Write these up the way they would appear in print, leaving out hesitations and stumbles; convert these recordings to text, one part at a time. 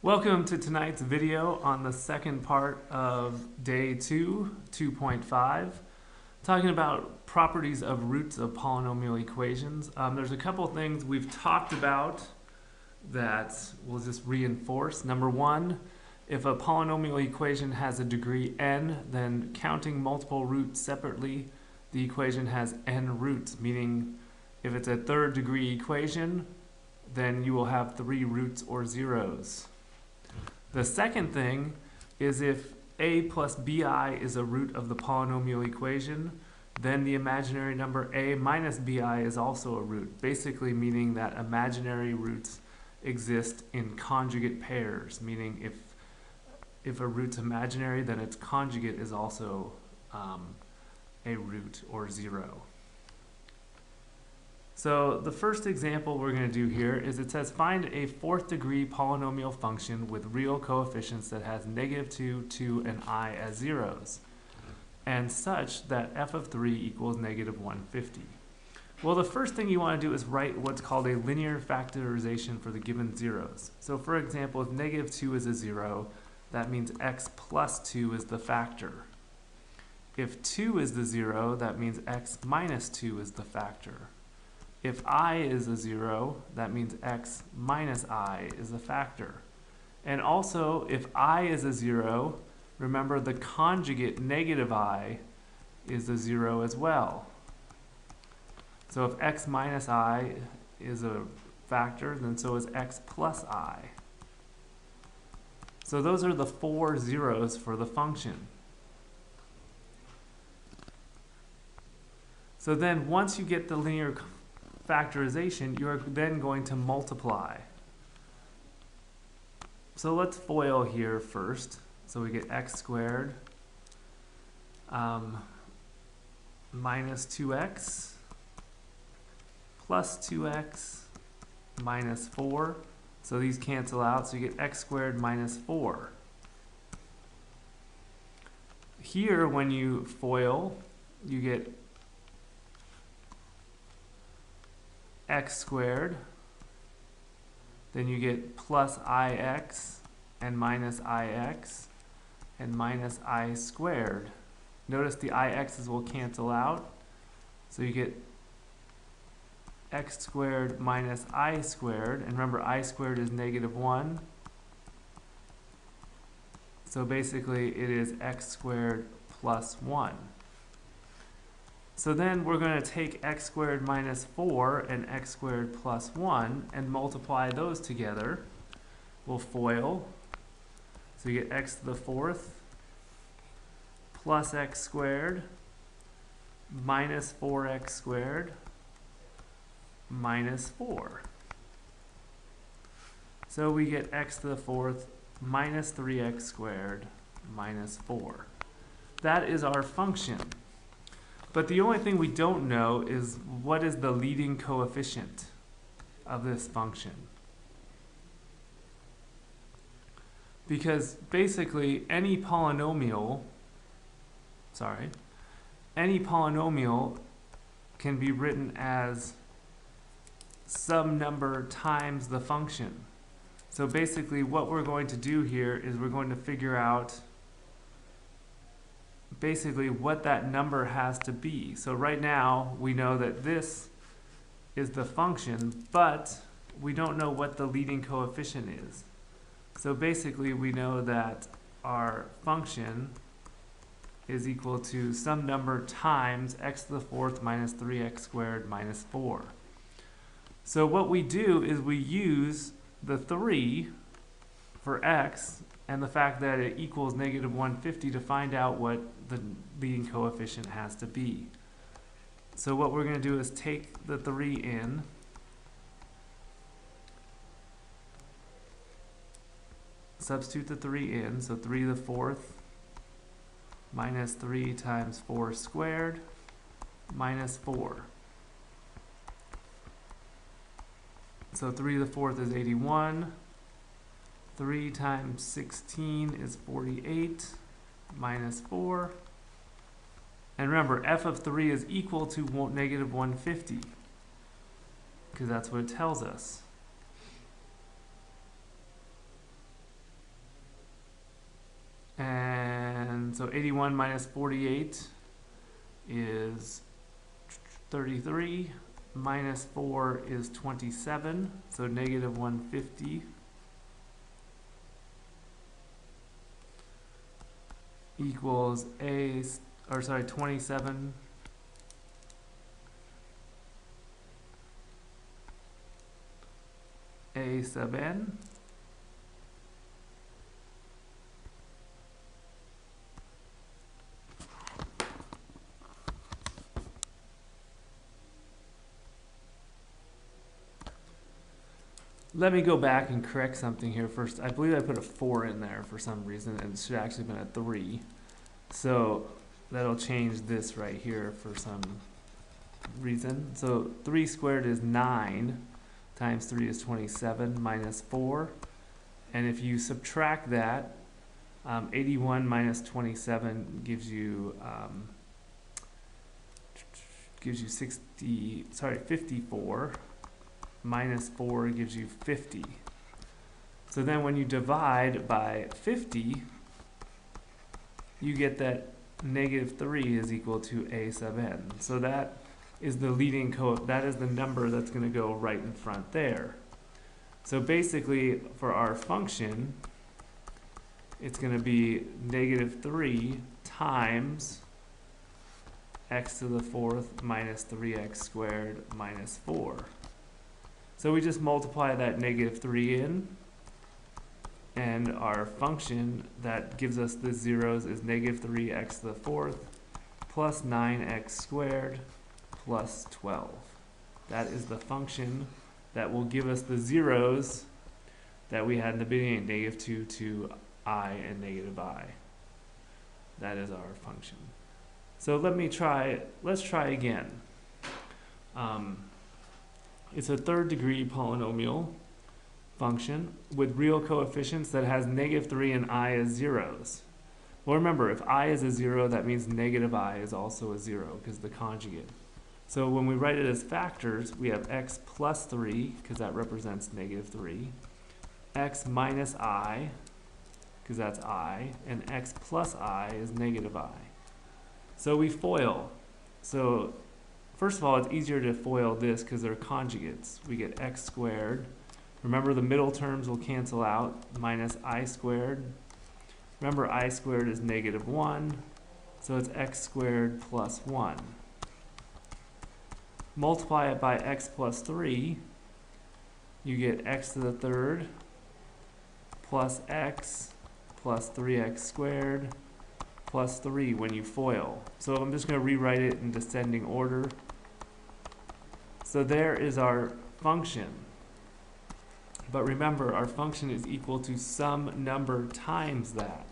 Welcome to tonight's video on the second part of day 2.5, talking about properties of roots of polynomial equations. There's a couple things we've talked about that we'll just reinforce. Number one, if a polynomial equation has a degree n, then counting multiple roots separately, the equation has n roots, meaning if it's a third degree equation, then you will have 3 roots or zeros. The second thing is if a plus bi is a root of the polynomial equation, then the imaginary number a minus bi is also a root, basically meaning that imaginary roots exist in conjugate pairs, meaning if a root's imaginary, then its conjugate is also a root or zero. So the first example we're going to do here is it says find a fourth degree polynomial function with real coefficients that has -2, 2, and I as zeros, and such that f of 3 equals -150. Well, the first thing you want to do is write what's called a linear factorization for the given zeros. So for example, if -2 is a zero, that means x plus 2 is the factor. If 2 is the zero, that means x minus 2 is the factor. If I is a zero, that means x minus I is a factor. And also, if I is a zero, remember the conjugate negative I is a zero as well. So if x minus I is a factor, then so is x plus I. So those are the 4 zeros for the function. So then once you get the linear factorization, you're then going to multiply. So let's FOIL here first. So we get x squared minus 2x plus 2x minus 4. So these cancel out, so you get x squared minus 4. Here, when you FOIL, you get x squared, then you get plus ix and minus ix and minus I squared. Notice the ix's will cancel out, so you get x squared minus I squared, and remember I squared is -1, so basically it is x squared plus 1. So then we're going to take x squared minus 4 and x squared plus 1 and multiply those together. We'll FOIL. So you get x to the 4th plus x squared minus 4x squared minus 4. So we get x to the 4th minus 3x squared minus 4. That is our function. But the only thing we don't know is what is the leading coefficient of this function. Because basically any polynomial can be written as some number times the function. So basically what we're going to do here is we're going to figure out basically what that number has to be. So right now we know that this is the function, but we don't know what the leading coefficient is. So basically we know that our function is equal to some number times x to the 4th minus 3x squared minus 4. So what we do is we use the 3 for x and the fact that it equals -150 to find out what the leading coefficient has to be. So what we're going to do is take the 3 in, substitute the 3 in, so 3 to the 4th minus 3 times 4 squared minus 4. So 3 to the 4th is 81. 3 times 16 is 48 minus 4. And remember, f of 3 is equal to -150 because that's what it tells us. So 81 minus 48 is 33. Minus 4 is 27. So negative 150 equals 27 a sub n. Let me go back and correct something here first. I believe I put a 4 in there for some reason, and it should actually have been a 3. So that'll change this right here for some reason. So 3 squared is 9, times 3 is 27, minus 4. And if you subtract that, 81 minus 27 gives you 54. Minus 4 gives you 50. So then when you divide by 50, you get that negative 3 is equal to a sub n. So that is the leading that is the number that's going to go right in front there. So basically for our function, it's going to be negative 3 times x to the 4th minus 3x squared minus 4. So we just multiply that negative 3 in, and our function that gives us the zeros is negative 3x to the 4th plus 9x squared plus 12. That is the function that will give us the zeros that we had in the beginning, negative 2 to I and negative I. That is our function. So let's try again. It's a third degree polynomial function with real coefficients that has negative 3 and I as zeros. Well, remember, if I is a 0, that means negative I is also a 0 because the conjugate. So when we write it as factors, we have x plus 3 because that represents negative 3, x minus I because that's I, and x plus I is negative I. So we FOIL. So first of all, it's easier to FOIL this because they're conjugates. We get x squared. Remember, the middle terms will cancel out, minus I squared. Remember, I squared is negative 1, so it's x squared plus 1. Multiply it by x plus 3, you get x to the 3rd plus x plus 3x squared plus 3 when you FOIL. So I'm just going to rewrite it in descending order. So there is our function. But remember, our function is equal to some number times that.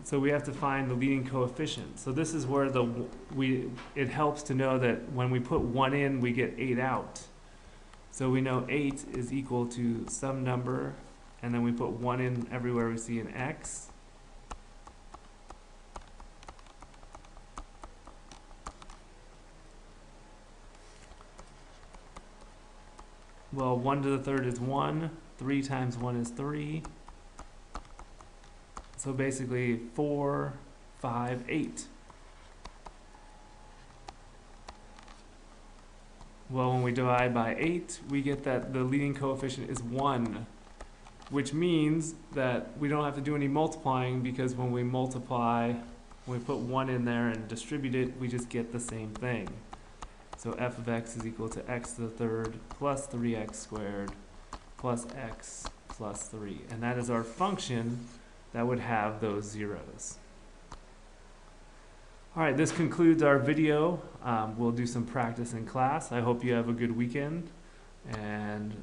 So we have to find the leading coefficient. So this is where it helps to know that when we put 1 in, we get 8 out. So we know 8 is equal to some number, and then we put 1 in everywhere we see an x. Well, 1 to the 3rd is 1. 3 times 1 is 3. So basically 4, 5, 8. Well, when we divide by 8, we get that the leading coefficient is 1, which means that we don't have to do any multiplying because when we multiply, when we put 1 in there and distribute it, we just get the same thing. So f of x is equal to x to the 3rd plus 3x squared plus x plus 3. And that is our function that would have those zeros. All right, this concludes our video. We'll do some practice in class. I hope you have a good weekend, and